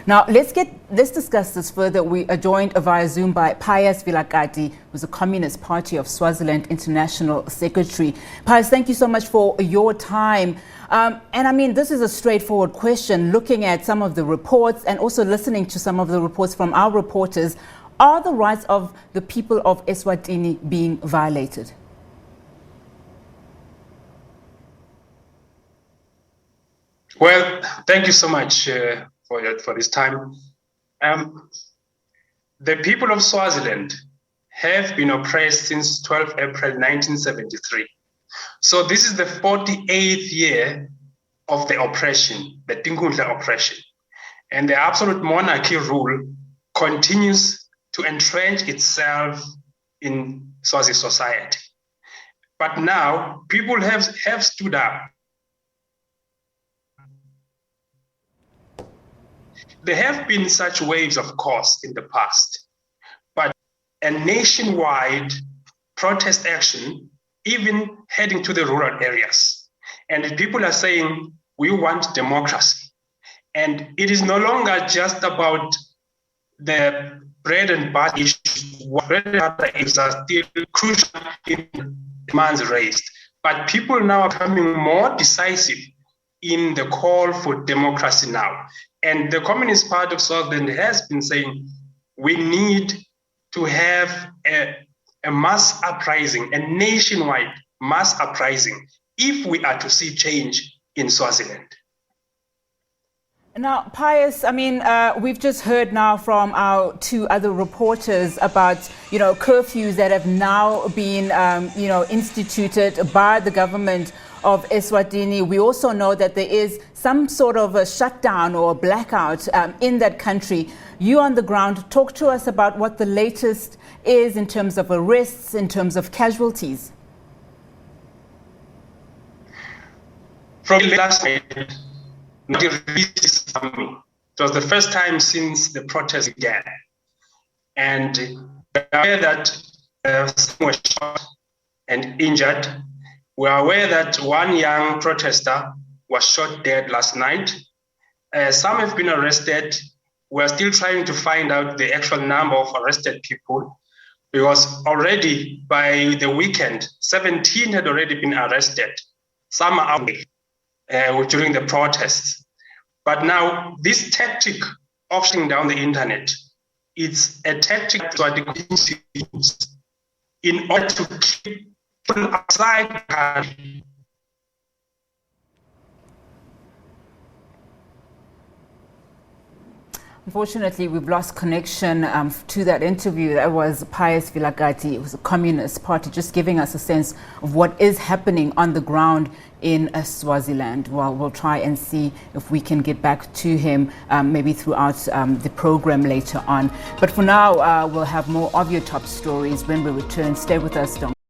Now, let's discuss this further. We are joined via Zoom by Pius Vilakati, who's the Communist Party of Swaziland International Secretary. Pius, thank you so much for your time. And I mean, this is a straightforward question, looking at some of the reports and also listening to some of the reports from our reporters. Are the rights of the people of Eswatini being violated? Well, thank you so much for this time. The people of Swaziland have been oppressed since 12 April 1973. So this is the 48th year of the oppression, the Tinkundla oppression. And the absolute monarchy rule continues to entrench itself in Swazi society. But now people have stood up. There have been such waves, of course, in the past, but a nationwide protest action, even heading to the rural areas. And people are saying, we want democracy. And it is no longer just about the bread and butter issues. Bread and butter issues are still crucial in demands raised. But people now are becoming more decisive in the call for democracy now. And the Communist Party of Swaziland has been saying we need to have a mass uprising, a nationwide mass uprising, if we are to see change in Swaziland. Now, Pius, I mean, we've just heard now from our two other reporters about, curfews that have now been, instituted by the government of Eswatini. We also know that there is some sort of a shutdown or a blackout in that country. You on the ground, talk to us about what the latest is in terms of arrests, in terms of casualties. From last night, it was the first time since the protest began. And we are aware that some were shot and injured. We are aware that one young protester was shot dead last night. Some have been arrested. We are still trying to find out the actual number of arrested people, because already by the weekend, 17 had already been arrested. Some are out during the protests. But now this tactic of shutting down the internet, it's a tactic that in order to keep people outside the country. Unfortunately, we've lost connection to that interview. That was Pius Vilakati. It was a Communist Party, just giving us a sense of what is happening on the ground in Swaziland. Well, we'll try and see if we can get back to him maybe throughout the program later on. But for now, we'll have more of your top stories when we return. Stay with us. Don't